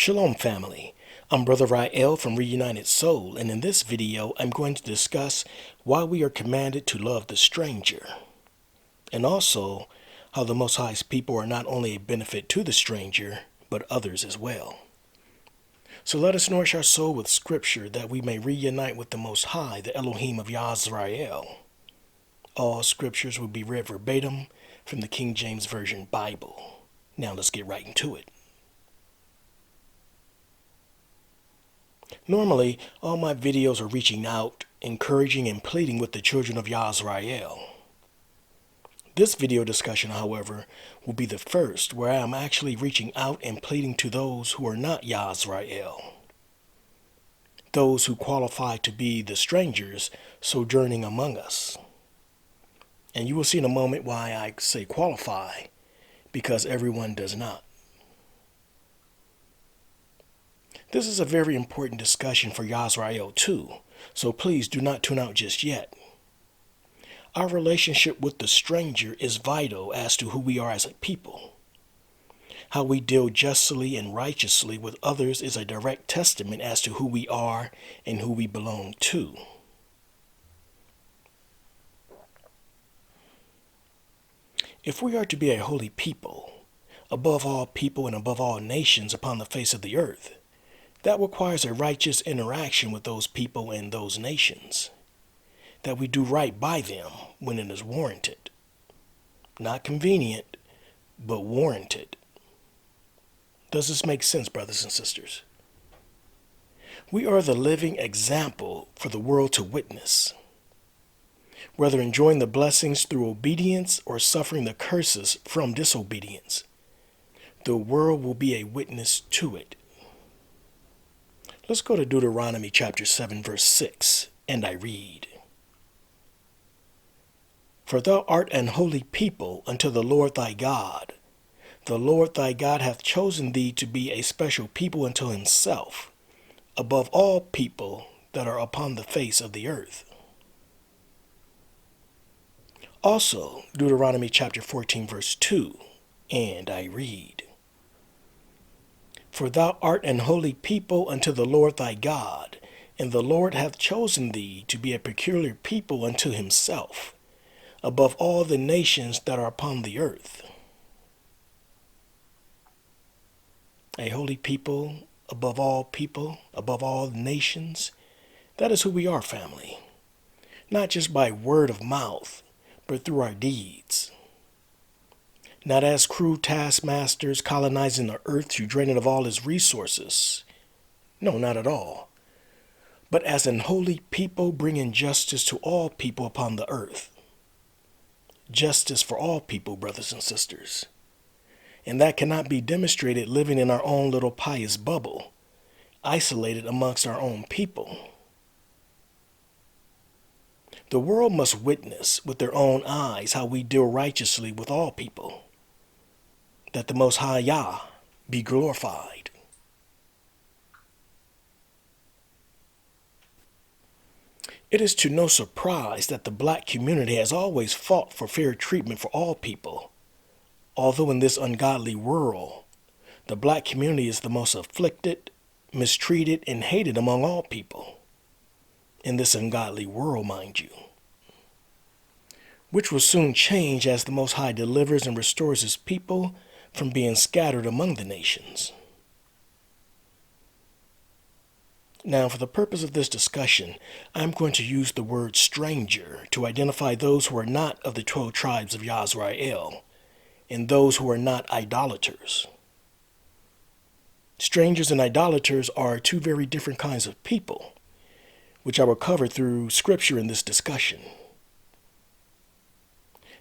Shalom family, I'm Brother Rael from Reunited Soul, and in this video I'm going to discuss why we are commanded to love the stranger, and also how the Most High's people are not only a benefit to the stranger, but others as well. So let us nourish our soul with scripture that we may reunite with the Most High, the Elohim of YAHsrael. All scriptures will be read verbatim from the King James Version Bible. Now let's get right into it. Normally, all my videos are reaching out, encouraging and pleading with the children of YAHsrael. This video discussion, however, will be the first where I am actually reaching out and pleading to those who are not YAHsrael. Those who qualify to be the strangers sojourning among us. And you will see in a moment why I say qualify, because everyone does not. This is a very important discussion for YAHsrael too, so please do not tune out just yet. Our relationship with the stranger is vital as to who we are as a people. How we deal justly and righteously with others is a direct testament as to who we are and who we belong to. If we are to be a holy people, above all people and above all nations upon the face of the earth, that requires a righteous interaction with those people and those nations, that we do right by them when it is warranted. Not convenient, but warranted. Does this make sense, brothers and sisters? We are the living example for the world to witness. Whether enjoying the blessings through obedience or suffering the curses from disobedience, the world will be a witness to it. Let's go to Deuteronomy chapter 7, verse 6, and I read. For thou art an holy people unto the Lord thy God. The Lord thy God hath chosen thee to be a special people unto himself, above all people that are upon the face of the earth. Also, Deuteronomy chapter 14, verse 2, and I read. For thou art an holy people unto the Lord thy God, and the Lord hath chosen thee to be a peculiar people unto himself, above all the nations that are upon the earth. A holy people, above all nations, that is who we are, family. Not just by word of mouth, but through our deeds. Not as cruel taskmasters colonizing the earth to drain it of all its resources. No, not at all. But as an holy people bringing justice to all people upon the earth. Justice for all people, brothers and sisters. And that cannot be demonstrated living in our own little pious bubble, isolated amongst our own people. The world must witness with their own eyes how we deal righteously with all people, that the Most High Yah be glorified. It is to no surprise that the black community has always fought for fair treatment for all people, although in this ungodly world, the black community is the most afflicted, mistreated, and hated among all people. In this ungodly world, mind you, which will soon change as the Most High delivers and restores his people from being scattered among the nations. Now, for the purpose of this discussion, I'm going to use the word stranger to identify those who are not of the 12 tribes of YAHsrael and those who are not idolaters. Strangers and idolaters are two very different kinds of people, which I will cover through scripture in this discussion.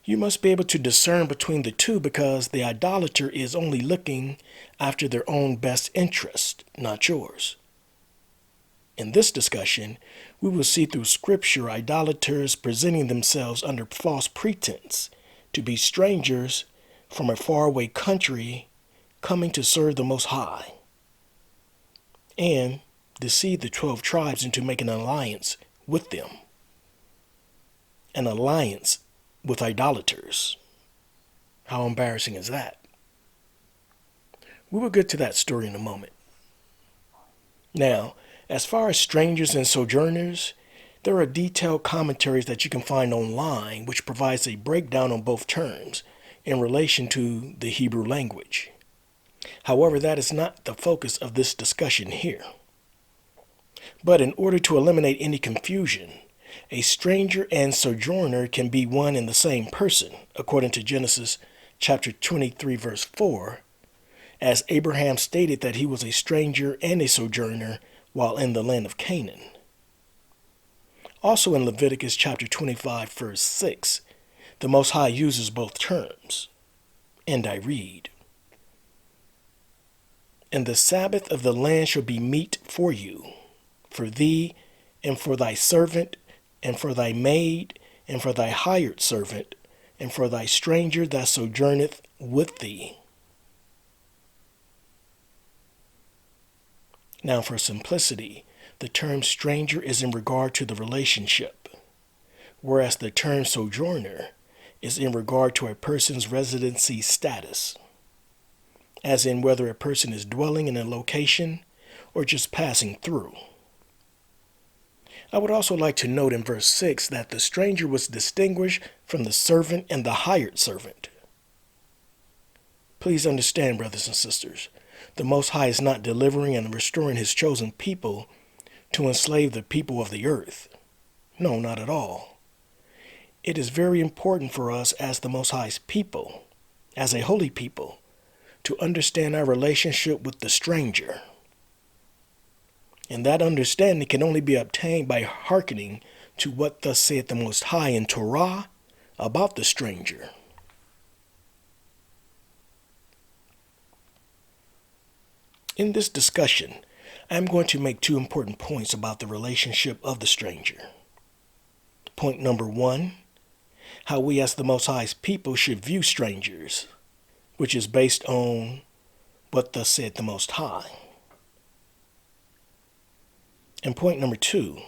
You must be able to discern between the two because the idolater is only looking after their own best interest, not yours. In this discussion, we will see through scripture idolaters presenting themselves under false pretense to be strangers from a faraway country coming to serve the Most High, and deceive the 12 tribes into making an alliance with them. An alliance with idolaters. How embarrassing is that? We will get to that story in a moment. Now, as far as strangers and sojourners, there are detailed commentaries that you can find online which provides a breakdown on both terms in relation to the Hebrew language. However, that is not the focus of this discussion here. But in order to eliminate any confusion, a stranger and sojourner can be one and the same person, according to Genesis chapter 23, verse 4, as Abraham stated that he was a stranger and a sojourner while in the land of Canaan. Also in Leviticus chapter 25, verse 6, the Most High uses both terms. And I read, "And the Sabbath of the land shall be meat for you, for thee, and for thy servant, and for thy maid, and for thy hired servant, and for thy stranger that sojourneth with thee." Now, for simplicity, the term stranger is in regard to the relationship, whereas the term sojourner is in regard to a person's residency status, as in whether a person is dwelling in a location or just passing through. I would also like to note in verse 6 that the stranger was distinguished from the servant and the hired servant. Please understand, brothers and sisters, the Most High is not delivering and restoring his chosen people to enslave the people of the earth. No, not at all. It is very important for us as the Most High's people, as a holy people, to understand our relationship with the stranger. And that understanding can only be obtained by hearkening to what thus saith the Most High in Torah about the stranger. In this discussion, I am going to make two important points about the relationship of the stranger. Point number 1, how we as the Most High's people should view strangers, which is based on what thus said the Most High. And point number 2,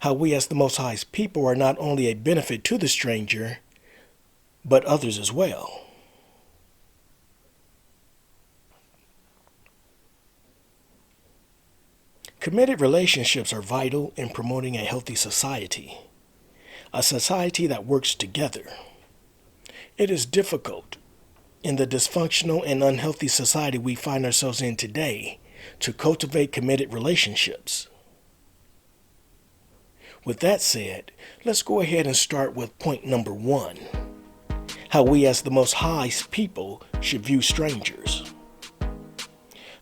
how we as the Most High's people are not only a benefit to the stranger, but others as well. Committed relationships are vital in promoting a healthy society, a society that works together. It is difficult in the dysfunctional and unhealthy society we find ourselves in today to cultivate committed relationships. With that said, let's go ahead and start with point number 1, how we as the Most High's people should view strangers.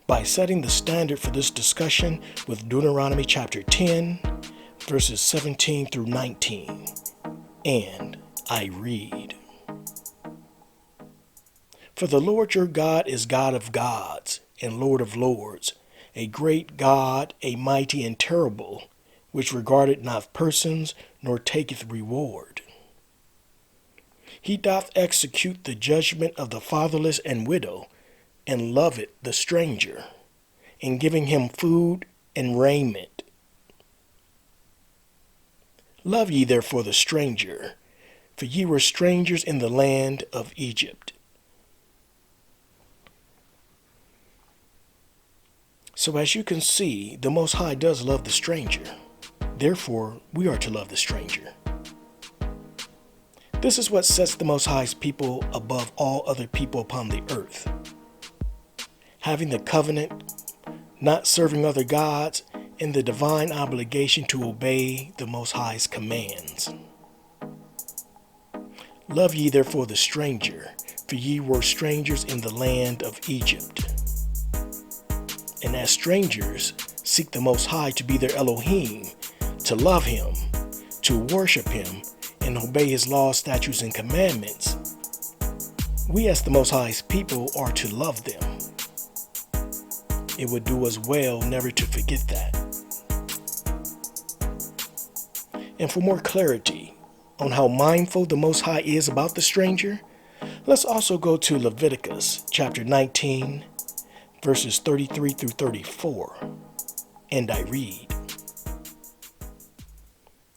By setting the standard for this discussion with Deuteronomy chapter 10, verses 17 through 19. And I read, "For the Lord your God is God of gods and Lord of lords, a great God, a mighty and terrible, which regardeth not persons nor taketh reward. He doth execute the judgment of the fatherless and widow, and loveth the stranger, in giving him food and raiment. Love ye therefore the stranger, for ye were strangers in the land of Egypt." So as you can see, the Most High does love the stranger. Therefore, we are to love the stranger. This is what sets the Most High's people above all other people upon the earth. Having the covenant, not serving other gods, and the divine obligation to obey the Most High's commands. Love ye therefore the stranger, for ye were strangers in the land of Egypt. And as strangers, seek the Most High to be their Elohim, to love him, to worship him, and obey his laws, statutes, and commandments. We as the Most High's people are to love them. It would do us well never to forget that. And for more clarity on how mindful the Most High is about the stranger, let's also go to Leviticus chapter 19, verses 33 through 34. And I read,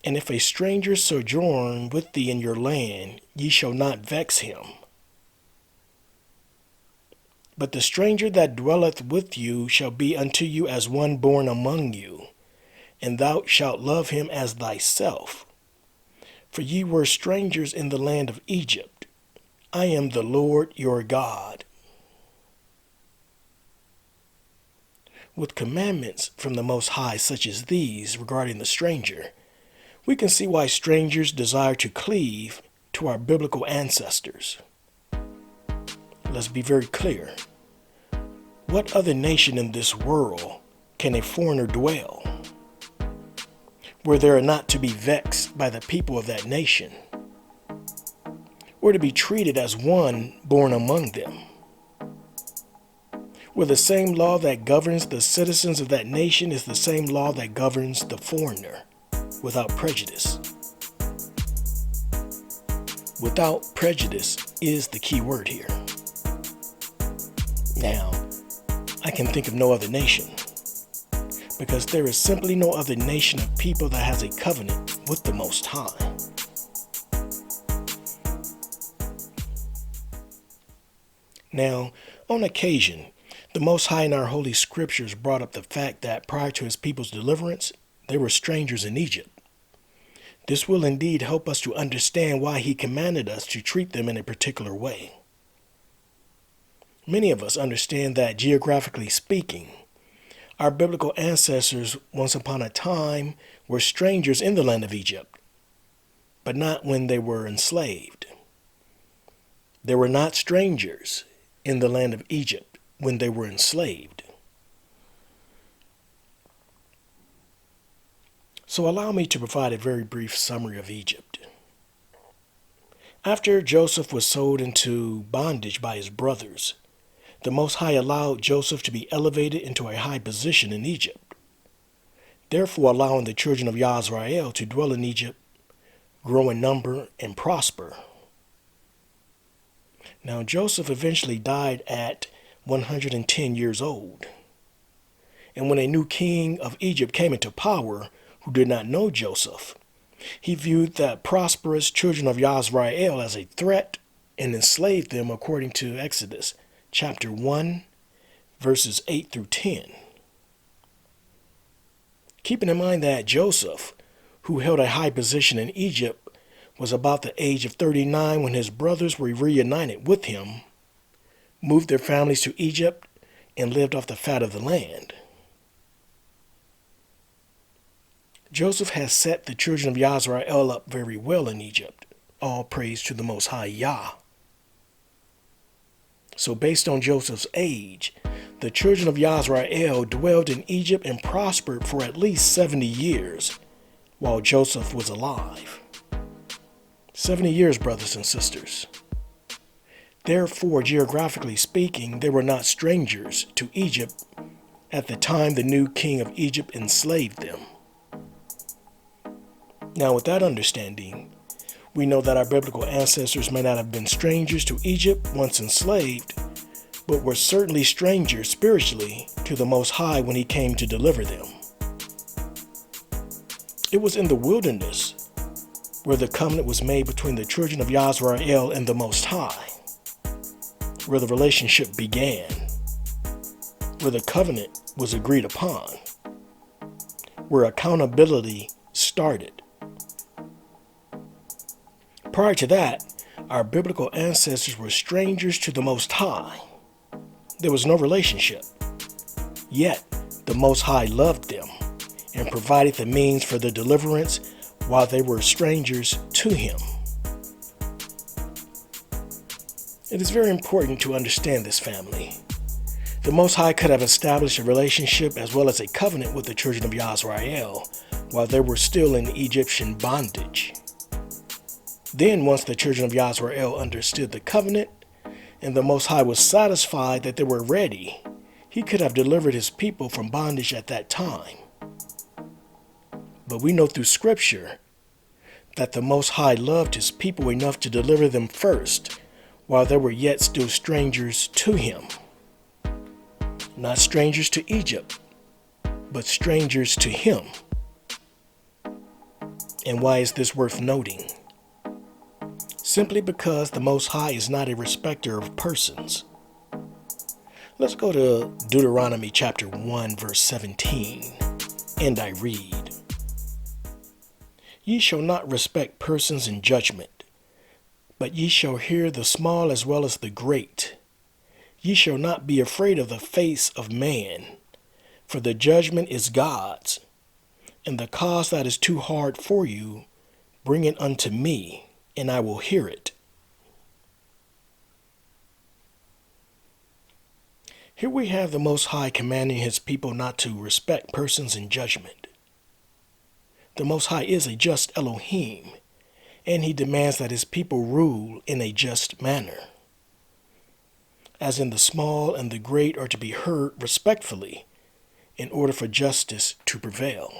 "And if a stranger sojourn with thee in your land, ye shall not vex him. But the stranger that dwelleth with you shall be unto you as one born among you, and thou shalt love him as thyself. For ye were strangers in the land of Egypt. I am the Lord your God. With commandments from the Most High such as these regarding the stranger, we can see why strangers desire to cleave to our biblical ancestors. Let's be very clear. What other nation in this world can a foreigner dwell, where they are not to be vexed by the people of that nation, or to be treated as one born among them, where the same law that governs the citizens of that nation is the same law that governs the foreigner, without prejudice? Without prejudice is the key word here. Now, I can think of no other nation, because there is simply no other nation of people that has a covenant with the Most High. Now, on occasion, the Most High in our Holy Scriptures brought up the fact that prior to his people's deliverance, they were strangers in Egypt. This will indeed help us to understand why he commanded us to treat them in a particular way. Many of us understand that, geographically speaking, our biblical ancestors once upon a time were strangers in the land of Egypt, but not when they were enslaved. They were not strangers in the land of Egypt when they were enslaved. So allow me to provide a very brief summary of Egypt. After Joseph was sold into bondage by his brothers, the Most High allowed Joseph to be elevated into a high position in Egypt, therefore allowing the children of YAHsrael to dwell in Egypt, grow in number, and prosper. Now, Joseph eventually died at 110 years old. And when a new king of Egypt came into power, who did not know Joseph, he viewed the prosperous children of YAHsrael as a threat and enslaved them according to Exodus chapter 1, verses 8 through 10. Keeping in mind that Joseph, who held a high position in Egypt, was about the age of 39 when his brothers were reunited with him, moved their families to Egypt, and lived off the fat of the land. Joseph has set the children of YAHsrael up very well in Egypt. All praise to the Most High Yah. So based on Joseph's age, the children of YAHsrael dwelled in Egypt and prospered for at least 70 years while Joseph was alive. 70 years, brothers and sisters. Therefore, geographically speaking, they were not strangers to Egypt at the time the new king of Egypt enslaved them. Now, with that understanding, we know that our biblical ancestors may not have been strangers to Egypt once enslaved, but were certainly strangers spiritually to the Most High when he came to deliver them. It was in the wilderness where the covenant was made between the children of YAHsrael and the Most High, where the relationship began, where the covenant was agreed upon, where accountability started. Prior to that, our biblical ancestors were strangers to the Most High. There was no relationship. Yet, the Most High loved them and provided the means for their deliverance while they were strangers to him. It is very important to understand this, family. The Most High could have established a relationship as well as a covenant with the children of YAHsrael while they were still in Egyptian bondage. Then, once the children of YAHsrael understood the covenant and the Most High was satisfied that they were ready, he could have delivered his people from bondage at that time. But we know through Scripture that the Most High loved his people enough to deliver them first while they were yet still strangers to him. Not strangers to Egypt, but strangers to him. And why is this worth noting? Simply because the Most High is not a respecter of persons. Let's go to Deuteronomy chapter 1, verse 17, and I read, Ye shall not respect persons in judgment, but ye shall hear the small as well as the great. Ye shall not be afraid of the face of man, for the judgment is God's, and the cause that is too hard for you, bring it unto me, and I will hear it. Here we have the Most High commanding his people not to respect persons in judgment. The Most High is a just Elohim, and he demands that his people rule in a just manner, as in the small and the great are to be heard respectfully in order for justice to prevail.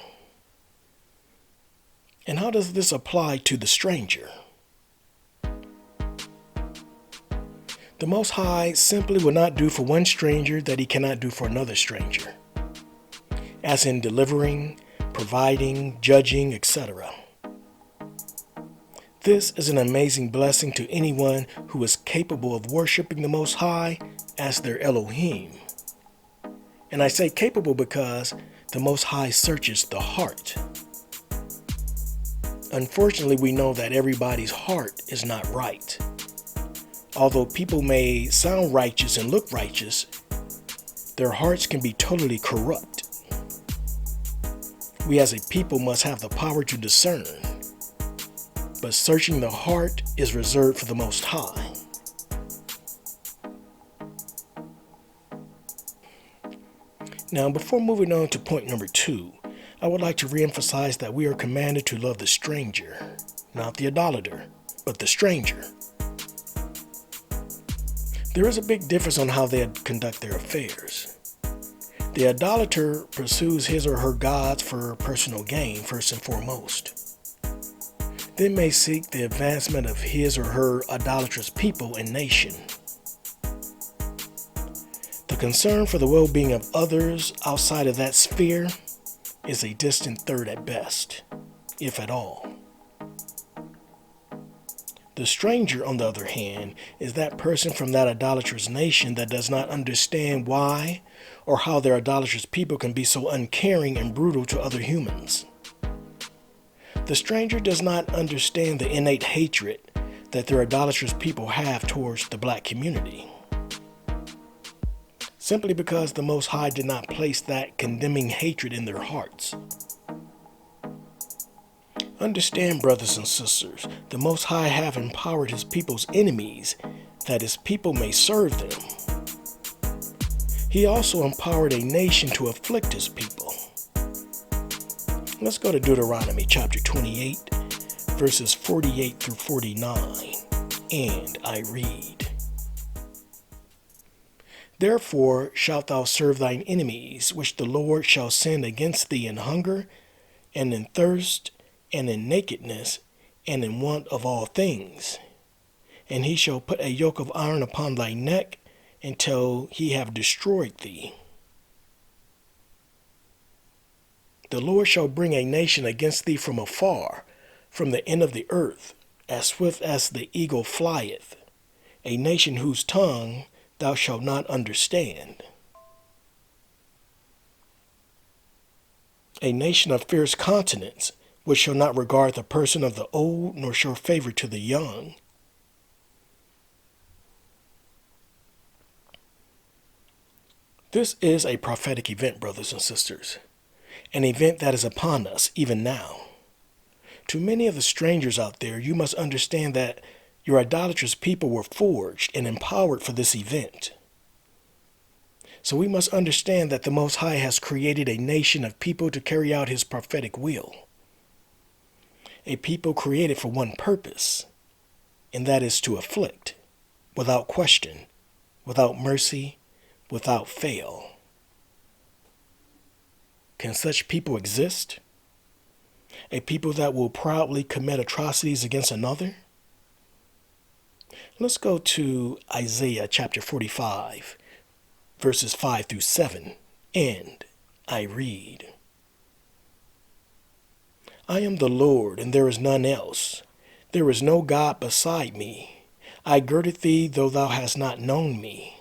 And how does this apply to the stranger? The Most High simply will not do for one stranger that he cannot do for another stranger, as in delivering, providing, judging, etc. This is an amazing blessing to anyone who is capable of worshiping the Most High as their Elohim. And I say capable because the Most High searches the heart. Unfortunately, we know that everybody's heart is not right. Although people may sound righteous and look righteous, their hearts can be totally corrupt. We as a people must have the power to discern, but searching the heart is reserved for the Most High. Now, before moving on to point number 2, I would like to reemphasize that we are commanded to love the stranger, not the idolater, but the stranger. There is a big difference on how they conduct their affairs. The idolater pursues his or her gods for personal gain first and foremost. They may seek the advancement of his or her idolatrous people and nation. The concern for the well-being of others outside of that sphere is a distant third at best, if at all. The stranger, on the other hand, is that person from that idolatrous nation that does not understand why or how their idolatrous people can be so uncaring and brutal to other humans. The stranger does not understand the innate hatred that their idolatrous people have towards the black community, simply because the Most High did not place that condemning hatred in their hearts. Understand, brothers and sisters, the Most High have empowered his people's enemies that his people may serve them. He also empowered a nation to afflict his people. Let's go to Deuteronomy chapter 28, verses 48 through 49, and I read, Therefore shalt thou serve thine enemies, which the Lord shall send against thee in hunger, and in thirst, and in nakedness, and in want of all things. And he shall put a yoke of iron upon thy neck, until he have destroyed thee. The Lord shall bring a nation against thee from afar, from the end of the earth, as swift as the eagle flieth, a nation whose tongue thou shalt not understand. A nation of fierce countenance, which shall not regard the person of the old, nor show favor to the young. This is a prophetic event, brothers and sisters, an event that is upon us even now. To many of the strangers out there, you must understand that your idolatrous people were forged and empowered for this event. So we must understand that the Most High has created a nation of people to carry out his prophetic will. A people created for one purpose, and that is to afflict, without question, without mercy, without fail. Can such people exist? A people that will proudly commit atrocities against another? Let's go to Isaiah chapter 45, verses 5 through 7, and I read, I am the Lord, and there is none else. There is no God beside me. I girded thee, though thou hast not known me.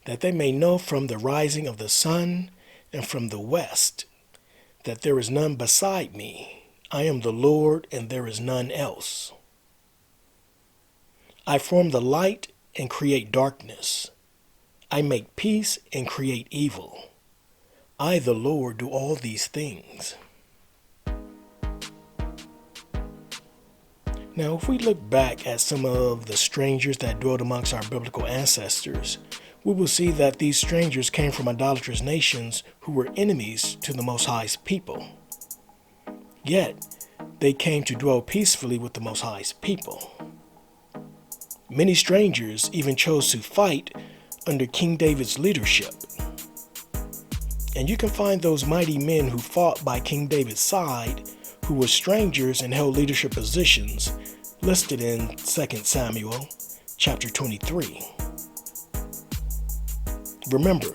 that they may know from the rising of the sun and from the west that there is none beside me. I am the Lord, and there is none else. I form the light and create darkness. I make peace and create evil. I, the Lord, do all these things. Now, if we look back at some of the strangers that dwelt amongst our biblical ancestors, we will see that these strangers came from idolatrous nations who were enemies to the Most High's people. Yet, they came to dwell peacefully with the Most High's people. Many strangers even chose to fight under King David's leadership. And you can find those mighty men who fought by King David's side, who were strangers and held leadership positions, listed in 2 Samuel chapter 23. Remember,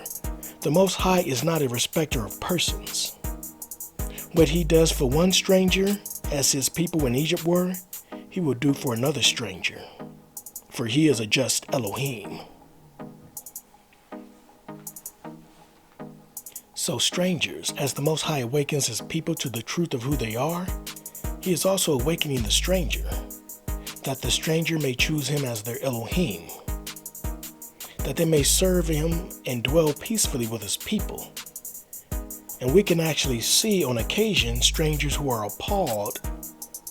the Most High is not a respecter of persons. What he does for one stranger, as his people in Egypt were, he will do for another stranger, for he is a just Elohim. So strangers, as the Most High awakens his people to the truth of who they are, he is also awakening the stranger, that the stranger may choose him as their Elohim, that they may serve him and dwell peacefully with his people. And we can actually see on occasion strangers who are appalled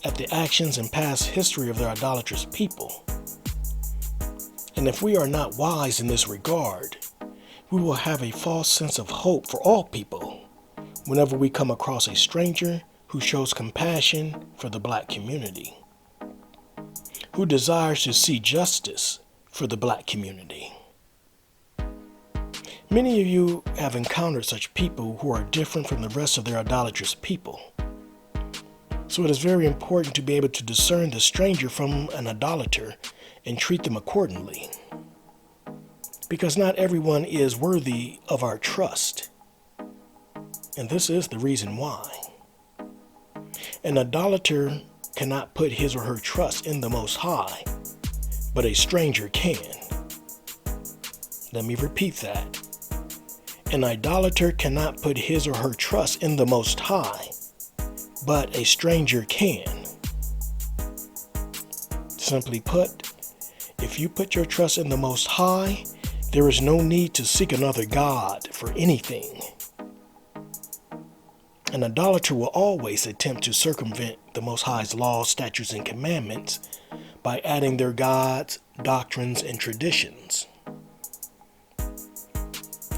at the actions and past history of their idolatrous people. And if we are not wise in this regard, we will have a false sense of hope for all people whenever we come across a stranger who shows compassion for the black community, who desires to see justice for the black community. Many of you have encountered such people who are different from the rest of their idolatrous people. So it is very important to be able to discern the stranger from an idolater and treat them accordingly. Because not everyone is worthy of our trust. And this is the reason why. An idolater cannot put his or her trust in the Most High, but a stranger can. Let me repeat that. An idolater cannot put his or her trust in the Most High, but a stranger can. Simply put, if you put your trust in the Most High, there is no need to seek another God for anything. An idolater will always attempt to circumvent the Most High's laws, statutes, and commandments by adding their gods, doctrines, and traditions,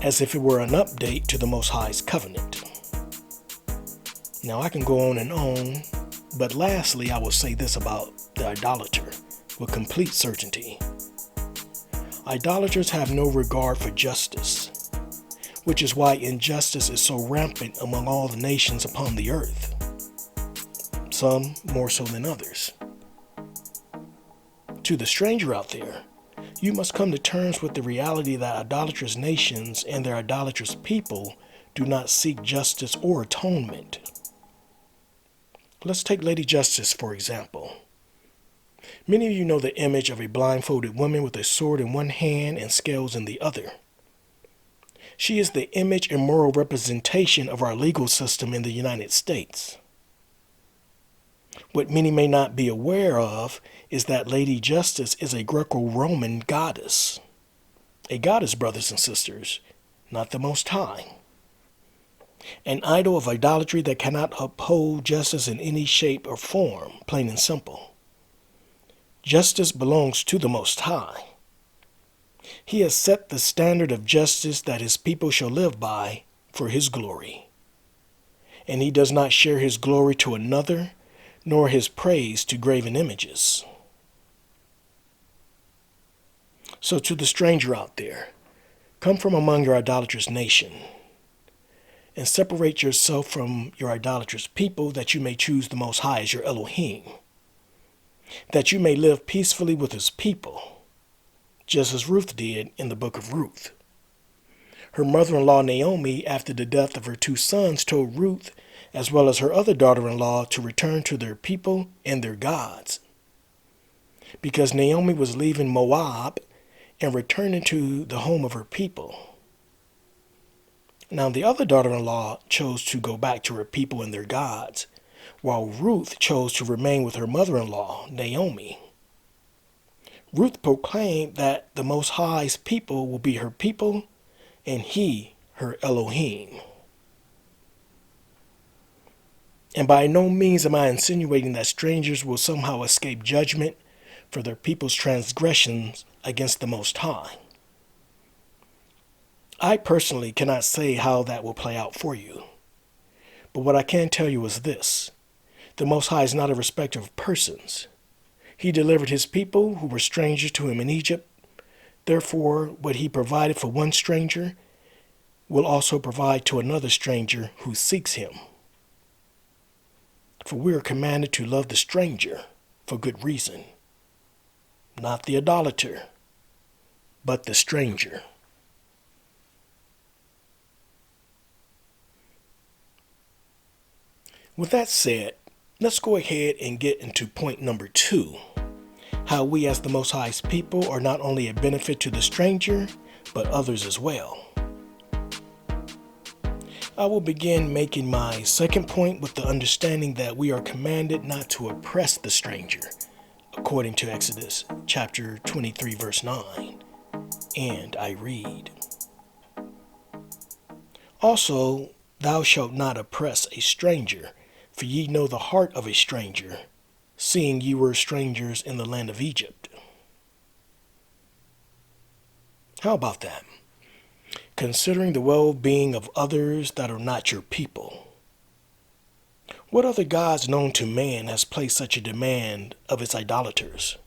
as if it were an update to the Most High's covenant. Now I can go on and on, but lastly I will say this about the idolater with complete certainty. Idolaters have no regard for justice, which is why injustice is so rampant among all the nations upon the earth, some more so than others. To the stranger out there, you must come to terms with the reality that idolatrous nations and their idolatrous people do not seek justice or atonement. Let's take Lady Justice, for example. Many of you know the image of a blindfolded woman with a sword in one hand and scales in the other. She is the image and moral representation of our legal system in the United States. What many may not be aware of is that Lady Justice is a Greco-Roman goddess. A goddess, brothers and sisters, not the Most High. An idol of idolatry that cannot uphold justice in any shape or form, plain and simple. Justice belongs to the Most High. He has set the standard of justice that his people shall live by for his glory. And he does not share his glory to another, nor his praise to graven images. So to the stranger out there, come from among your idolatrous nation, and separate yourself from your idolatrous people, that you may choose the Most High as your Elohim, that you may live peacefully with his people, just as Ruth did in the book of Ruth. Her mother-in-law Naomi, after the death of her two sons, told Ruth, as well as her other daughter-in-law, to return to their people and their gods. Because Naomi was leaving Moab and returning to the home of her people. Now the other daughter-in-law chose to go back to her people and their gods, while Ruth chose to remain with her mother-in-law, Naomi. Ruth proclaimed that the Most High's people will be her people, and he her Elohim. And by no means am I insinuating that strangers will somehow escape judgment for their people's transgressions against the Most High. I personally cannot say how that will play out for you. But what I can tell you is this: the Most High is not a respecter of persons. He delivered his people who were strangers to him in Egypt. Therefore, what he provided for one stranger will also provide to another stranger who seeks him. For we are commanded to love the stranger for good reason, not the idolater, but the stranger. With that said, let's go ahead and get into point number 2. How we as the Most High's people are not only a benefit to the stranger, but others as well. I will begin making my second point with the understanding that we are commanded not to oppress the stranger, according to Exodus chapter 23, verse 9. And I read, "Also, thou shalt not oppress a stranger, for ye know the heart of a stranger, seeing ye were strangers in the land of Egypt." How about that? Considering the well-being of others that are not your people. What other gods known to man has placed such a demand of its idolaters?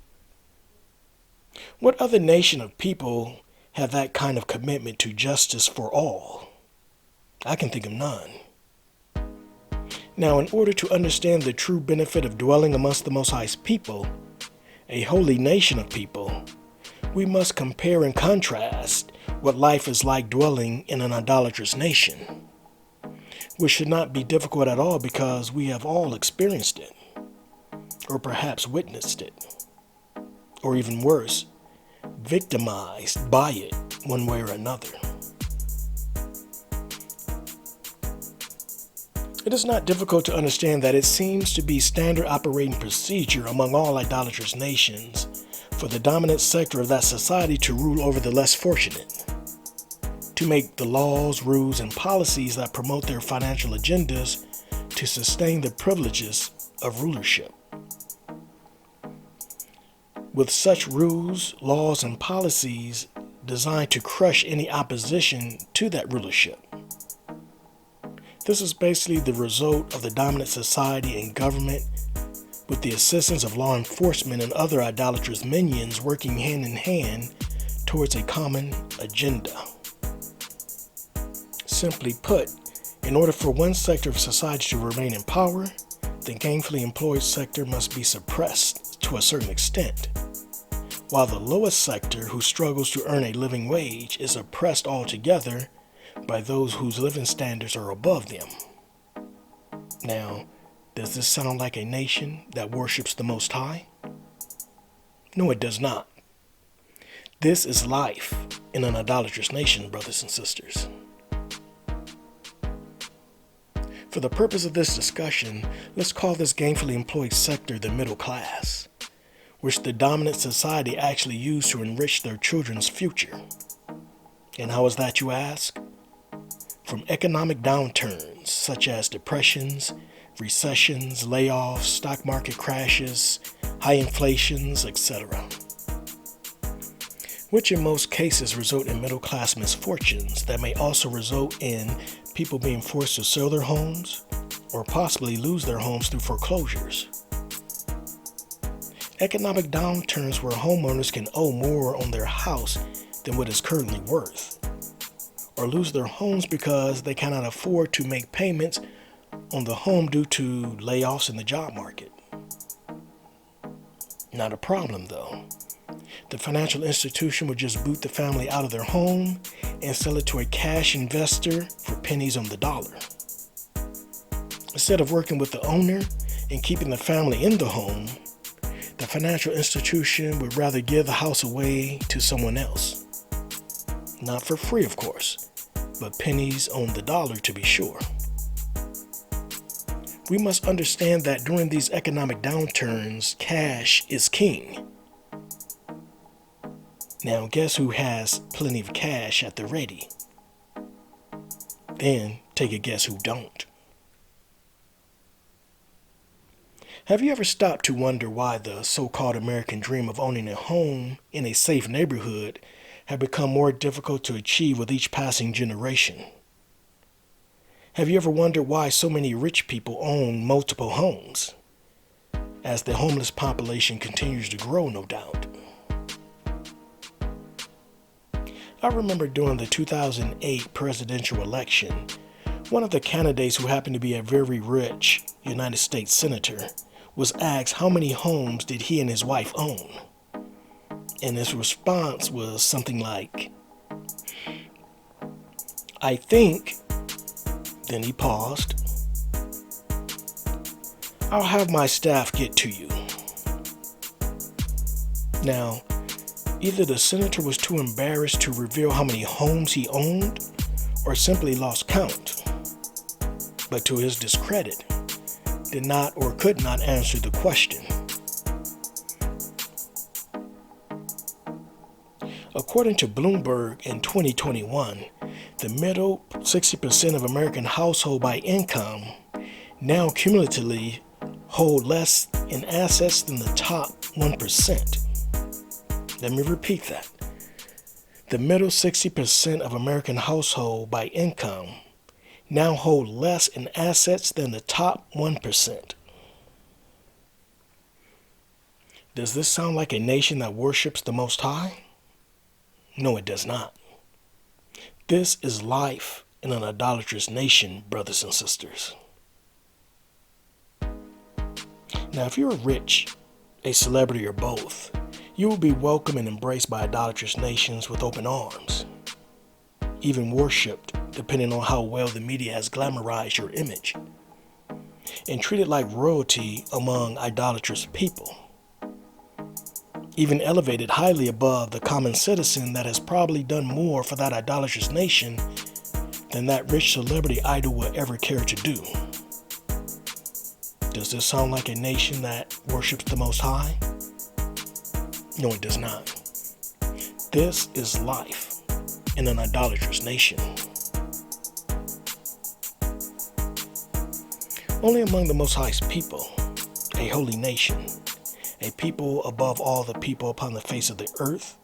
What other nation of people have that kind of commitment to justice for all? I can think of none. Now, in order to understand the true benefit of dwelling amongst the Most High's people, a holy nation of people, we must compare and contrast what life is like dwelling in an idolatrous nation, which should not be difficult at all because we have all experienced it, or perhaps witnessed it, or even worse, victimized by it one way or another. It is not difficult to understand that it seems to be standard operating procedure among all idolatrous nations for the dominant sector of that society to rule over the less fortunate, to make the laws, rules, and policies that promote their financial agendas to sustain the privileges of rulership. With such rules, laws, and policies designed to crush any opposition to that rulership. This is basically the result of the dominant society and government, with the assistance of law enforcement and other idolatrous minions working hand in hand towards a common agenda. Simply put, in order for one sector of society to remain in power, the gainfully employed sector must be suppressed to a certain extent, while the lowest sector, who struggles to earn a living wage, is oppressed altogether by those whose living standards are above them. Now, does this sound like a nation that worships the Most High? No, it does not. This is life in an idolatrous nation, brothers and sisters. For the purpose of this discussion, let's call this gainfully employed sector the middle class, which the dominant society actually used to enrich their children's future. And how is that, you ask? From economic downturns such as depressions, recessions, layoffs, stock market crashes, high inflations, etc., which in most cases result in middle class misfortunes that may also result in people being forced to sell their homes or possibly lose their homes through foreclosures. Economic downturns where homeowners can owe more on their house than what it's currently worth, or lose their homes because they cannot afford to make payments on the home due to layoffs in the job market. Not a problem though. The financial institution would just boot the family out of their home and sell it to a cash investor for pennies on the dollar. Instead of working with the owner and keeping the family in the home, the financial institution would rather give the house away to someone else. Not for free, of course, but pennies on the dollar to be sure. We must understand that during these economic downturns, cash is king. Now, guess who has plenty of cash at the ready? Then take a guess who don't. Have you ever stopped to wonder why the so-called American dream of owning a home in a safe neighborhood have become more difficult to achieve with each passing generation? Have you ever wondered why so many rich people own multiple homes? As the homeless population continues to grow, no doubt. I remember during the 2008 presidential election, one of the candidates who happened to be a very rich United States senator was asked how many homes did he and his wife own. And his response was something like, "I think," then he paused, "I'll have my staff get to you." Now, either the senator was too embarrassed to reveal how many homes he owned or simply lost count. But to his discredit, did not or could not answer the question. According to Bloomberg in 2021, the middle 60% of American households by income now cumulatively hold less in assets than the top 1%. Let me repeat that. The middle 60% of American households by income now hold less in assets than the top 1%. Does this sound like a nation that worships the Most High? No, it does not. This is life in an idolatrous nation, brothers and sisters. Now, if you're rich, a celebrity, or both, you will be welcomed and embraced by idolatrous nations with open arms, even worshipped, depending on how well the media has glamorized your image, and treated like royalty among idolatrous people, even elevated highly above the common citizen that has probably done more for that idolatrous nation than that rich celebrity idol will ever care to do. Does this sound like a nation that worships the Most High? No, it does not. This is life in an idolatrous nation. Only among the Most High's people, a holy nation, a people above all the people upon the face of the earth,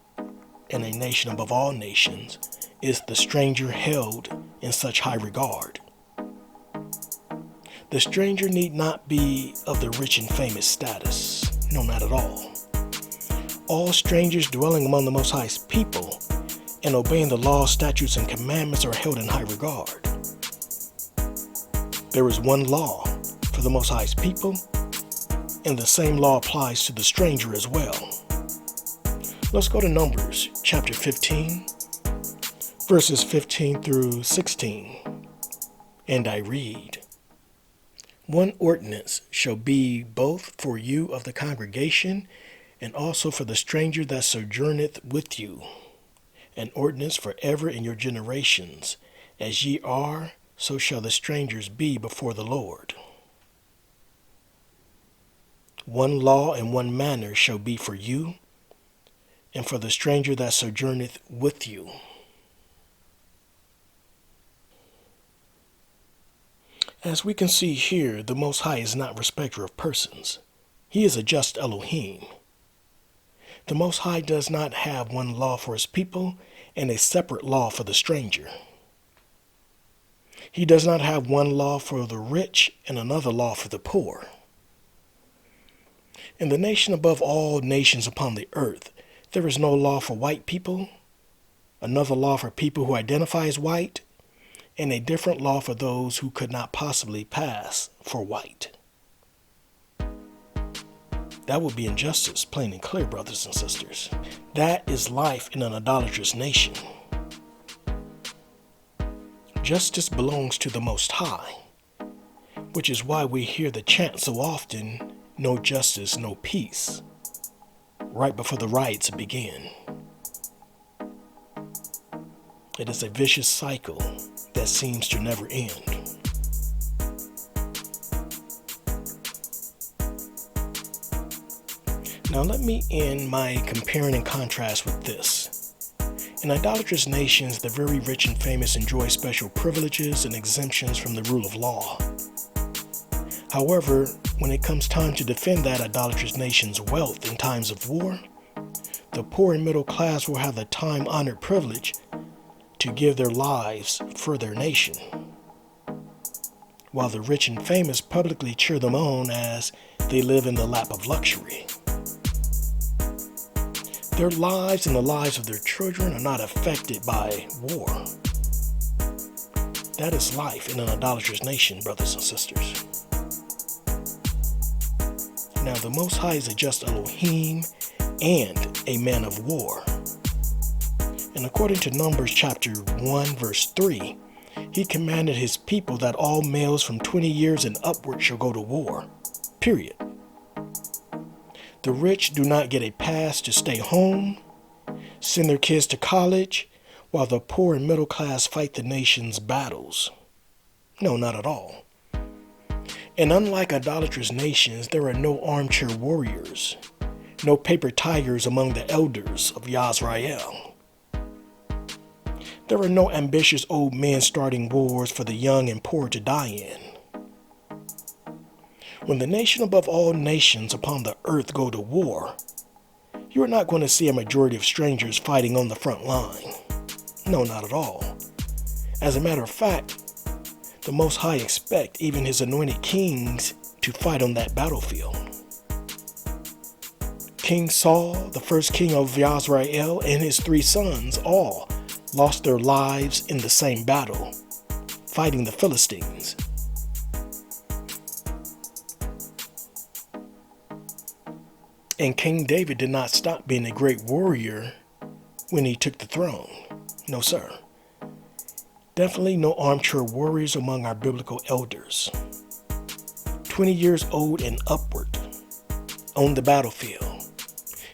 and a nation above all nations, is the stranger held in such high regard. The stranger need not be of the rich and famous status. No, not at all. All strangers dwelling among the Most High's people and obeying the laws, statutes, and commandments are held in high regard. There is one law for the Most High's people, and the same law applies to the stranger as well. Let's go to Numbers chapter 15, verses 15 through 16. And I read, "One ordinance shall be both for you of the congregation, and also for the stranger that sojourneth with you, an ordinance forever in your generations. As ye are, so shall the strangers be before the Lord. One law and one manner shall be for you, and for the stranger that sojourneth with you." As we can see here, the Most High is not respecter of persons. He is a just Elohim. The Most High does not have one law for his people and a separate law for the stranger. He does not have one law for the rich and another law for the poor. In the nation above all nations upon the earth, there is no law for white people, another law for people who identify as white, and a different law for those who could not possibly pass for white. That would be injustice, plain and clear, brothers and sisters. That is life in an idolatrous nation. Justice belongs to the Most High, which is why we hear the chant so often, "No justice, no peace." right before the riots begin. It is a vicious cycle that seems to never end. Now let me end my comparing and contrast with this. In idolatrous nations, the very rich and famous enjoy special privileges and exemptions from the rule of law. However, when it comes time to defend that idolatrous nation's wealth in times of war, the poor and middle class will have the time-honored privilege to give their lives for their nation, while the rich and famous publicly cheer them on as they live in the lap of luxury. Their lives and the lives of their children are not affected by war. That is life in an idolatrous nation, brothers and sisters. Now, the Most High is a just Elohim and a man of war. And according to Numbers chapter 1, verse 3, he commanded his people that all males from 20 years and upward shall go to war. Period. The rich do not get a pass to stay home, send their kids to college, while the poor and middle class fight the nation's battles. No, not at all. And unlike idolatrous nations, there are no armchair warriors, no paper tigers among the elders of YAHsrael. There are no ambitious old men starting wars for the young and poor to die in. When the nation above all nations upon the earth go to war, you are not going to see a majority of strangers fighting on the front line. No, not at all. As a matter of fact, the Most High expect even his anointed kings to fight on that battlefield. King Saul, the first king of YAHsrael, and his 3 sons all lost their lives in the same battle, fighting the Philistines. And King David did not stop being a great warrior when he took the throne. No, sir. Definitely no armchair warriors among our biblical elders. 20 years old and upward on the battlefield,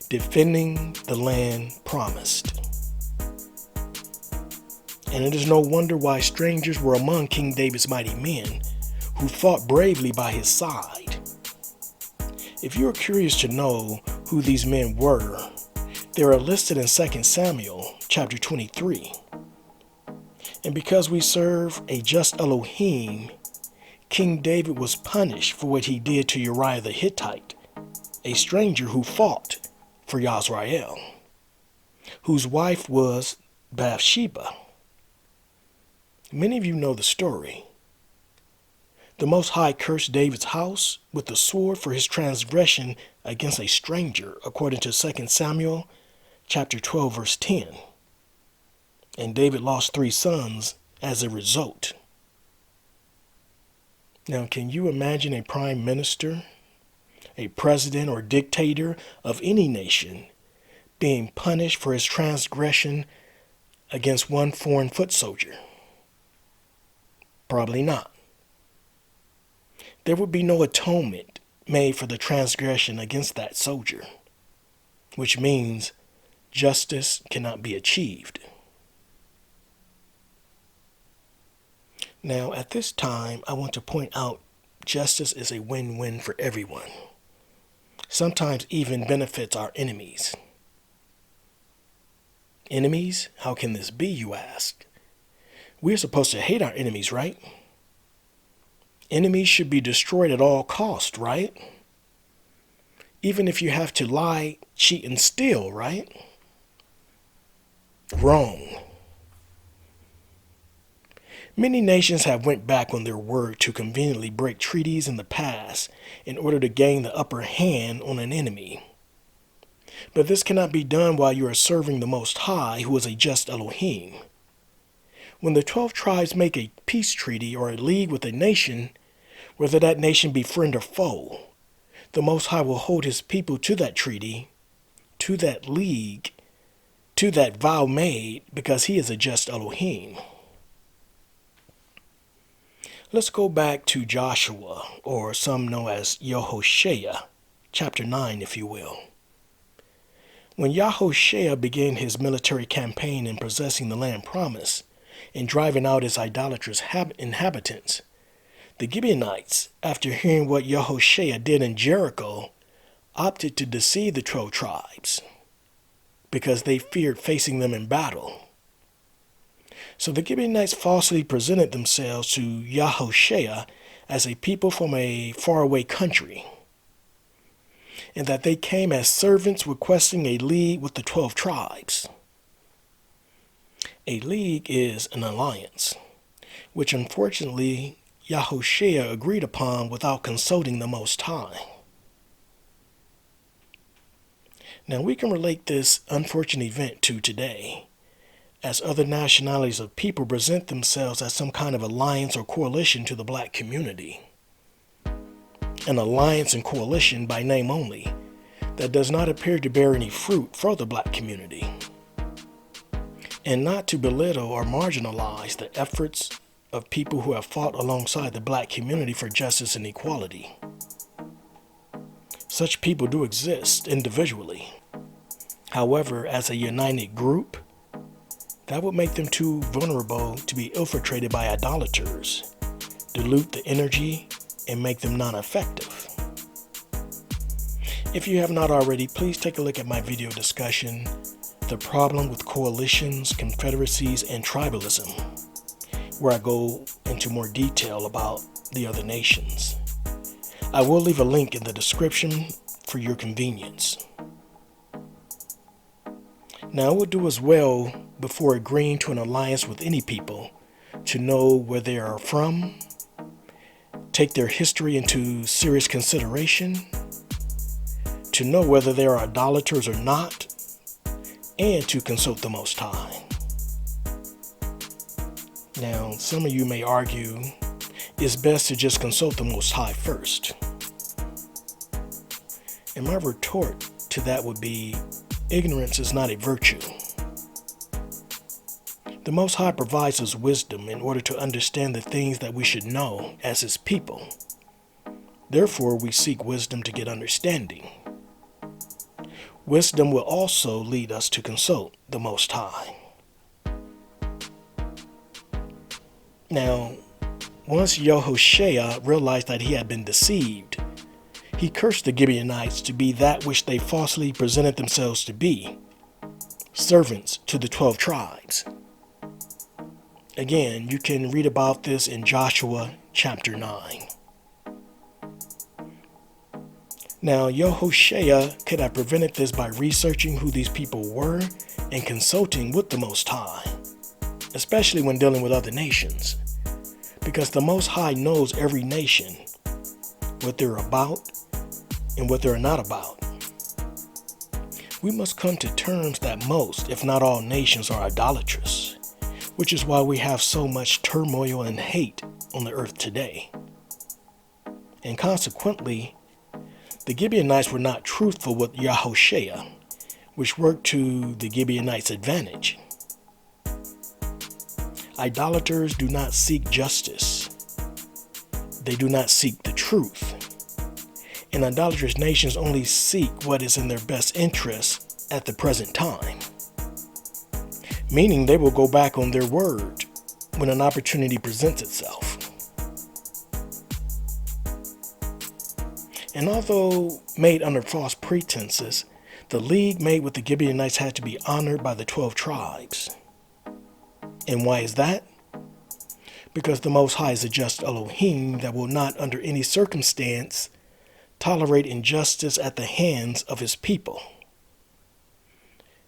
defending the land promised. And it is no wonder why strangers were among King David's mighty men who fought bravely by his side. If you are curious to know who these men were, they are listed in 2 Samuel chapter 23. And because we serve a just Elohim, King David was punished for what he did to Uriah the Hittite, a stranger who fought for YAHsrael, whose wife was Bathsheba. Many of you know the story. The Most High cursed David's house with the sword for his transgression against a stranger, according to 2 Samuel chapter 12, verse 10. And David lost 3 sons as a result. Now, can you imagine a prime minister, a president or dictator of any nation being punished for his transgression against one foreign foot soldier? Probably not. There would be no atonement made for the transgression against that soldier, which means justice cannot be achieved. Now, at this time, I want to point out justice is a win-win for everyone. Sometimes even benefits our enemies. Enemies? How can this be, you ask? We're supposed to hate our enemies, right? Enemies should be destroyed at all costs, right? Even if you have to lie, cheat, and steal, right? Wrong. Many nations have went back on their word to conveniently break treaties in the past in order to gain the upper hand on an enemy. But this cannot be done while you are serving the Most High, who is a just Elohim. When the 12 tribes make a peace treaty or a league with a nation, whether that nation be friend or foe, the Most High will hold his people to that treaty, to that league, to that vow made, because he is a just Elohim. Let's go back to Joshua, or some know as YAHsrael, chapter 9, if you will. When YAHsrael began his military campaign in possessing the land promised and driving out its idolatrous inhabitants, the Gibeonites, after hearing what YAHsrael did in Jericho, opted to deceive the 12 tribes because they feared facing them in battle. So the Gibeonites falsely presented themselves to YAHsrael as a people from a faraway country, and that they came as servants requesting a league with the 12 tribes. A league is an alliance, which unfortunately YAHsrael agreed upon without consulting the Most High. Now we can relate this unfortunate event to today, as other nationalities of people present themselves as some kind of alliance or coalition to the black community. An alliance and coalition by name only that does not appear to bear any fruit for the black community. And not to belittle or marginalize the efforts of people who have fought alongside the black community for justice and equality. Such people do exist individually. However, as a united group, that would make them too vulnerable to be infiltrated by idolaters, dilute the energy, and make them non-effective. If you have not already, please take a look at my video discussion, The Problem with Coalitions, Confederacies, and Tribalism, where I go into more detail about the other nations. I will leave a link in the description for your convenience. Now, it would do as well before agreeing to an alliance with any people to know where they are from, take their history into serious consideration, to know whether they are idolaters or not, and to consult the Most High. Now, some of you may argue it's best to just consult the Most High first. And my retort to that would be, ignorance is not a virtue. The Most High provides us wisdom in order to understand the things that we should know as His people. Therefore, we seek wisdom to get understanding. Wisdom will also lead us to consult the Most High. Now, once YAHsrael realized that he had been deceived, he cursed the Gibeonites to be that which they falsely presented themselves to be, servants to the 12 tribes. Again, you can read about this in Joshua chapter 9. Now, YAHsrael could have prevented this by researching who these people were and consulting with the Most High, especially when dealing with other nations, because the Most High knows every nation, what they're about and what they're not about. We must come to terms that most, if not all, nations are idolatrous, which is why we have so much turmoil and hate on the earth today. And consequently, the Gibeonites were not truthful with YAHsrael, which worked to the Gibeonites' advantage. Idolaters do not seek justice. They do not seek the truth. And idolatrous nations only seek what is in their best interest at the present time. Meaning they will go back on their word when an opportunity presents itself. And although made under false pretenses, the league made with the Gibeonites had to be honored by the 12 tribes. And why is that? Because the Most High is a just Elohim that will not under any circumstance tolerate injustice at the hands of His people.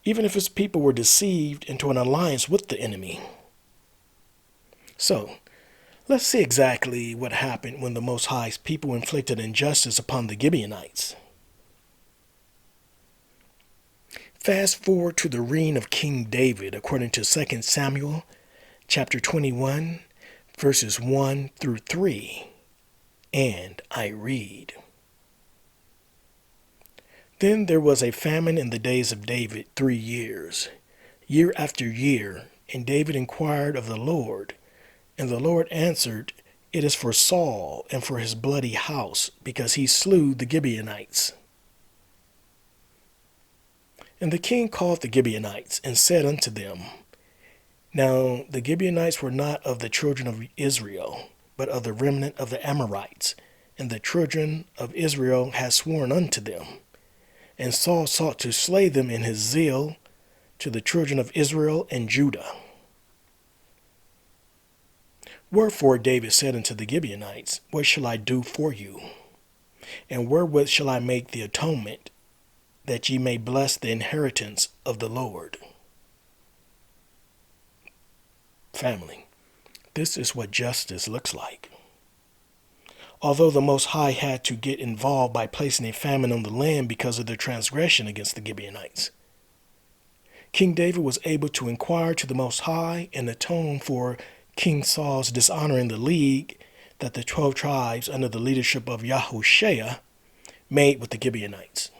Even if His people were deceived into an alliance with the enemy. So, let's see exactly what happened when the Most High's people inflicted injustice upon the Gibeonites. Fast forward to the reign of King David according to 2 Samuel chapter 21, verses 1 through 3, and I read. Then there was a famine in the days of David 3 years, year after year, and David inquired of the Lord, and the Lord answered, It is for Saul and for his bloody house, because he slew the Gibeonites. And the king called the Gibeonites and said unto them, Now the Gibeonites were not of the children of Israel, but of the remnant of the Amorites, and the children of Israel had sworn unto them. And Saul sought to slay them in his zeal to the children of Israel and Judah. Wherefore David said unto the Gibeonites, What shall I do for you? And wherewith shall I make the atonement, that ye may bless the inheritance of the Lord? Family, this is what justice looks like. Although the Most High had to get involved by placing a famine on the land because of their transgression against the Gibeonites, King David was able to inquire to the Most High and atone for King Saul's dishonoring the league that the 12 tribes under the leadership of YAHsrael made with the Gibeonites.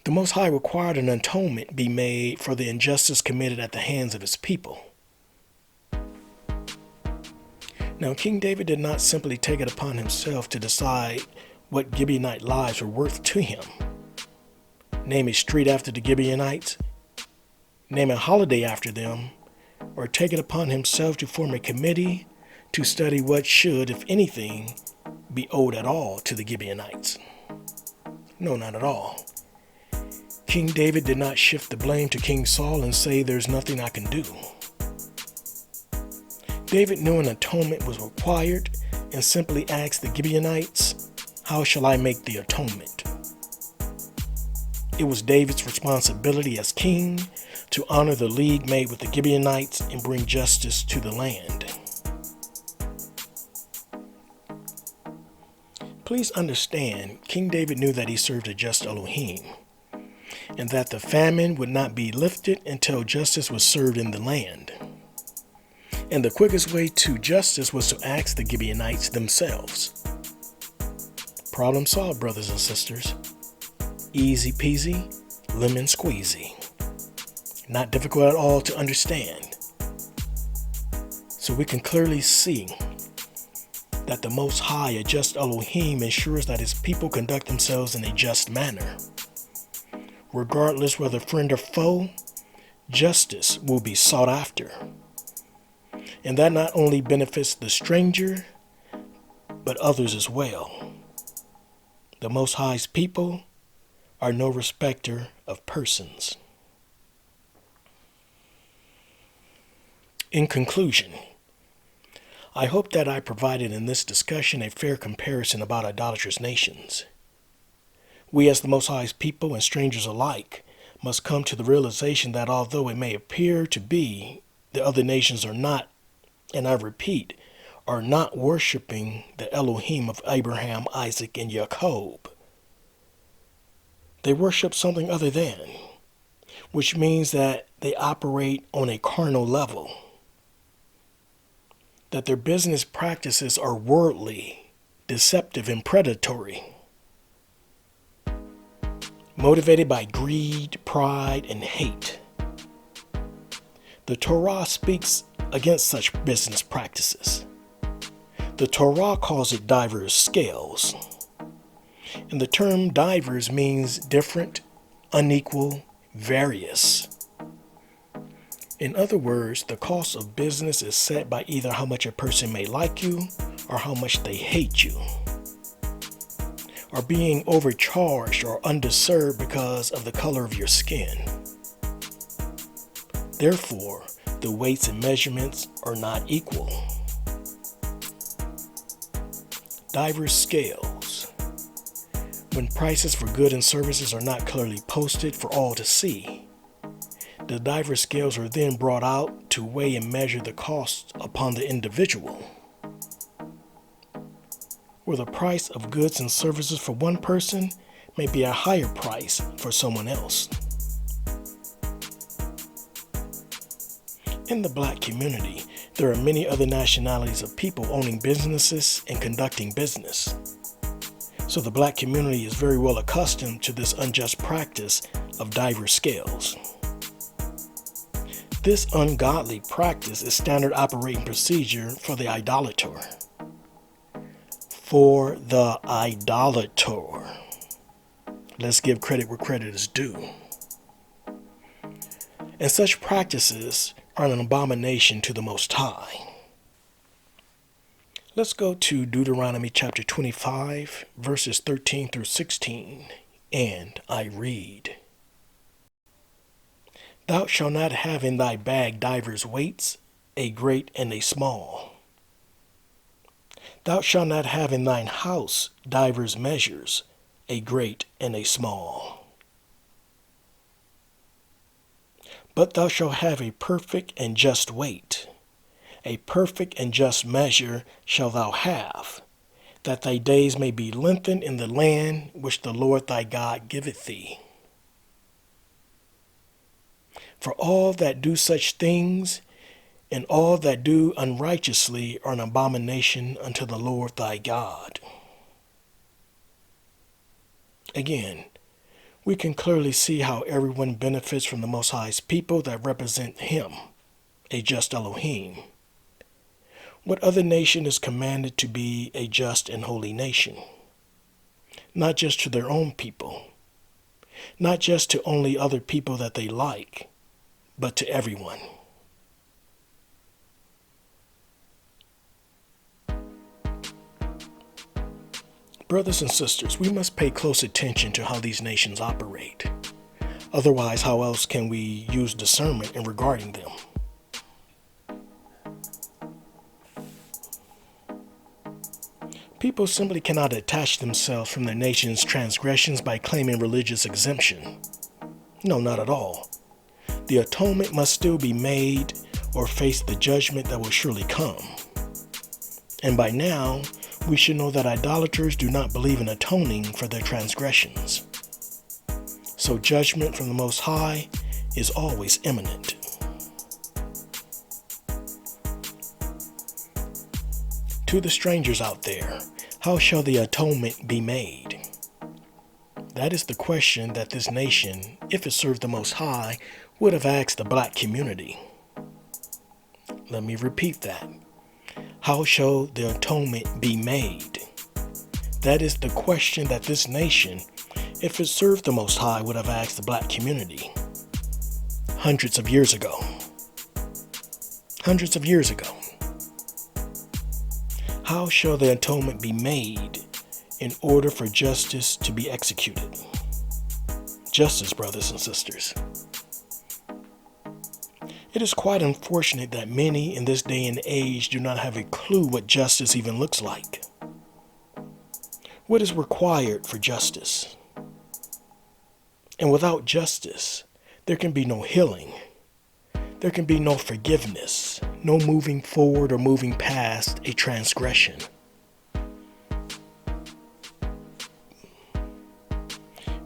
The Most High required an atonement be made for the injustice committed at the hands of his people. Now, King David did not simply take it upon himself to decide what Gibeonite lives were worth to him. Name a street after the Gibeonites, name a holiday after them, or take it upon himself to form a committee to study what should, if anything, be owed at all to the Gibeonites. No, not at all. King David did not shift the blame to King Saul and say, There's nothing I can do. David knew an atonement was required and simply asked the Gibeonites, How shall I make the atonement? It was David's responsibility as king to honor the league made with the Gibeonites and bring justice to the land. Please understand, King David knew that he served a just Elohim, and that the famine would not be lifted until justice was served in the land. And the quickest way to justice was to ask the Gibeonites themselves. Problem solved, brothers and sisters. Easy peasy, lemon squeezy. Not difficult at all to understand. So we can clearly see that the Most High, a just Elohim, ensures that his people conduct themselves in a just manner. Regardless whether friend or foe, justice will be sought after. And that not only benefits the stranger, but others as well. The Most High's people are no respecter of persons. In conclusion, I hope that I provided in this discussion a fair comparison about idolatrous nations. We as the Most High's people and strangers alike must come to the realization that although it may appear to be the other nations are not, and I repeat, are not worshiping the Elohim of Abraham, Isaac, and Jacob. They worship something other than, which means that they operate on a carnal level, that their business practices are worldly, deceptive, and predatory, motivated by greed, pride, and hate. The Torah speaks against such business practices. The Torah calls it diverse scales. And the term diverse means different, unequal, various. In other words, the cost of business is set by either how much a person may like you or how much they hate you, or being overcharged or underserved because of the color of your skin. Therefore, the weights and measurements are not equal. Diverse scales. When prices for goods and services are not clearly posted for all to see, the diverse scales are then brought out to weigh and measure the costs upon the individual. Where the price of goods and services for one person may be a higher price for someone else. In the black community, there are many other nationalities of people owning businesses and conducting business. So the black community is very well accustomed to this unjust practice of diverse scales. This ungodly practice is standard operating procedure for the idolater. For the idolater. Let's give credit where credit is due. And such practices are an abomination to the Most High. Let's go to Deuteronomy chapter 25, verses 13 through 16, and I read. Thou shalt not have in thy bag divers weights, a great and a small. Thou shalt not have in thine house divers measures, a great and a small. But thou shalt have a perfect and just weight. A perfect and just measure shalt thou have, that thy days may be lengthened in the land which the Lord thy God giveth thee. For all that do such things, and all that do unrighteously, are an abomination unto the Lord thy God. Again, we can clearly see how everyone benefits from the Most High's people that represent Him, a just Elohim. What other nation is commanded to be a just and holy nation? Not just to their own people, not just to only other people that they like, but to everyone. Brothers and sisters, we must pay close attention to how these nations operate. Otherwise, how else can we use discernment in regarding them? People simply cannot detach themselves from their nation's transgressions by claiming religious exemption. No, not at all. The atonement must still be made or face the judgment that will surely come. And by now, we should know that idolaters do not believe in atoning for their transgressions. So judgment from the Most High is always imminent. To the strangers out there, how shall the atonement be made? That is the question that this nation, if it served the Most High, would have asked the black community. Let me repeat that. How shall the atonement be made? That is the question that this nation, if it served the Most High, would have asked the black community. Hundreds of years ago. Hundreds of years ago. How shall the atonement be made in order for justice to be executed? Justice, brothers and sisters. It is quite unfortunate that many in this day and age do not have a clue what justice even looks like. What is required for justice? And without justice, there can be no healing. There can be no forgiveness, no moving forward or moving past a transgression.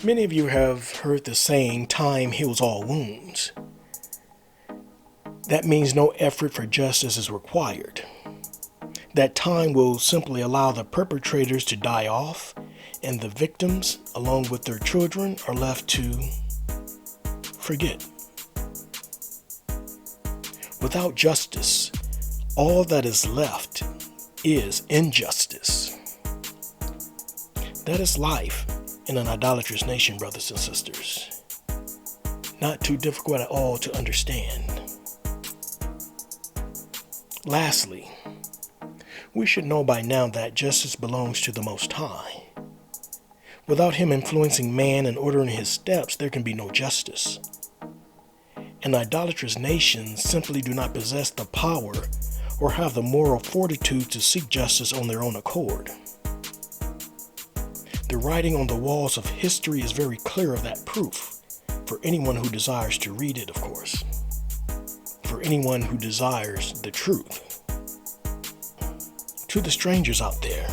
Many of you have heard the saying, time heals all wounds. That means no effort for justice is required. That time will simply allow the perpetrators to die off, and the victims, along with their children, are left to forget. Without justice, all that is left is injustice. That is life in an idolatrous nation, brothers and sisters. Not too difficult at all to understand. Lastly, we should know by now that justice belongs to the Most High. Without Him influencing man and ordering his steps, there can be no justice. And idolatrous nations simply do not possess the power or have the moral fortitude to seek justice on their own accord. The writing on the walls of history is very clear of that proof, for anyone who desires to read it, of course. For anyone who desires the truth. To the strangers out there,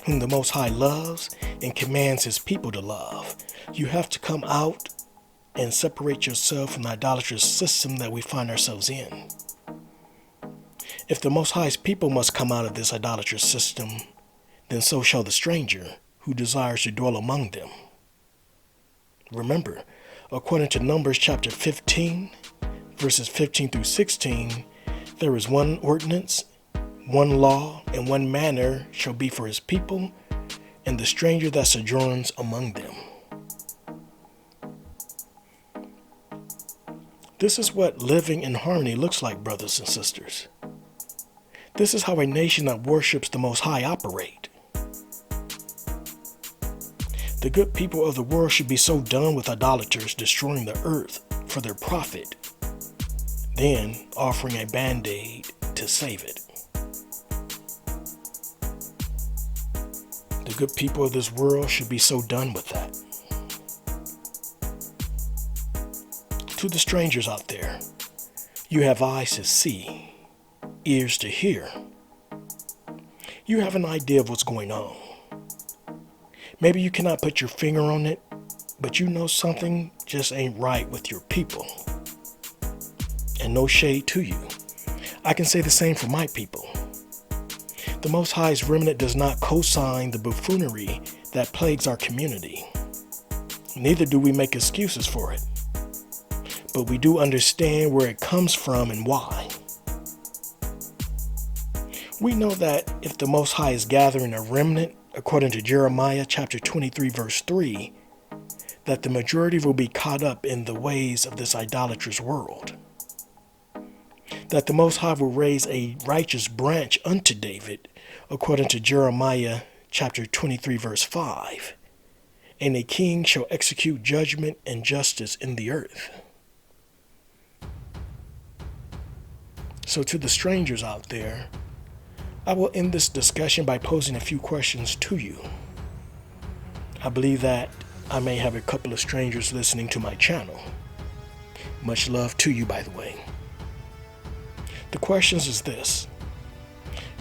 whom the Most High loves and commands His people to love, you have to come out and separate yourself from the idolatrous system that we find ourselves in. If the Most High's people must come out of this idolatrous system, then so shall the stranger who desires to dwell among them. Remember, according to Numbers chapter 15, verses 15 through 16, there is one ordinance, one law, and one manner shall be for His people, and the stranger that sojourns among them. This is what living in harmony looks like, brothers and sisters. This is how a nation that worships the Most High operate. The good people of the world should be so done with idolaters destroying the earth for their profit, then offering a band-aid to save it. The good people of this world should be so done with that. To the strangers out there, you have eyes to see, ears to hear. You have an idea of what's going on. Maybe you cannot put your finger on it, but you know something just ain't right with your people. And no shade to you. I can say the same for my people. The Most High's remnant does not co-sign the buffoonery that plagues our community. Neither do we make excuses for it. But we do understand where it comes from and why. We know that if the Most High is gathering a remnant, according to Jeremiah chapter 23 verse 3, that the majority will be caught up in the ways of this idolatrous world. That the Most High will raise a righteous branch unto David, according to Jeremiah chapter 23 verse 5, and a king shall execute judgment and justice in the earth. So to the strangers out there, I will end this discussion by posing a few questions to you. I believe that I may have a couple of strangers listening to my channel. Much love to you, by the way. The questions is this: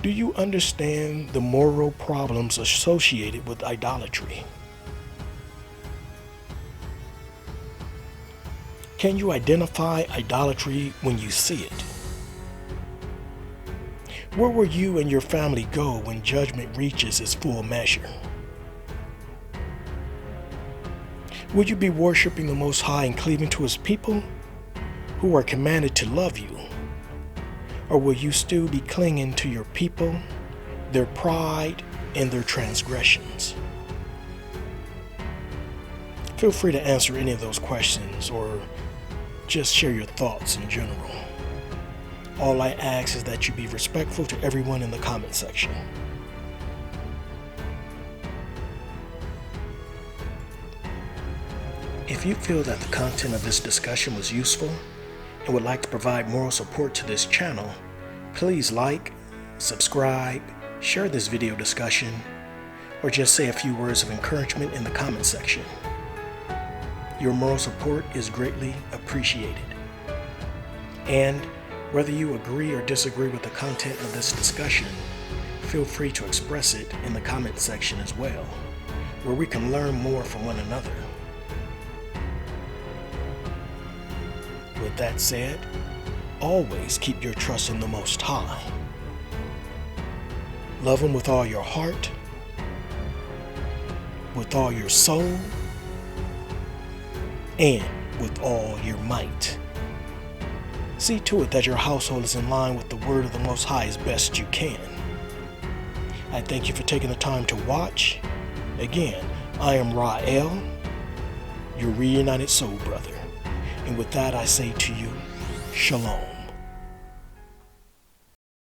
do you understand the moral problems associated with idolatry? Can you identify idolatry when you see it? Where will you and your family go when judgment reaches its full measure? Will you be worshiping the Most High and cleaving to His people who are commanded to love you? Or will you still be clinging to your people, their pride, and their transgressions? Feel free to answer any of those questions or just share your thoughts in general. All I ask is that you be respectful to everyone in the comment section. If you feel that the content of this discussion was useful and would like to provide moral support to this channel, please like, subscribe, share this video discussion, or just say a few words of encouragement in the comment section. Your moral support is greatly appreciated. And whether you agree or disagree with the content of this discussion, feel free to express it in the comment section as well, where we can learn more from one another. With that said, always keep your trust in the Most High. Love Him with all your heart, with all your soul, and with all your might. See to it that your household is in line with the word of the Most High as best you can. I thank you for taking the time to watch. Again, I am Rael, your reunited soul brother. And with that I say to you, Shalom.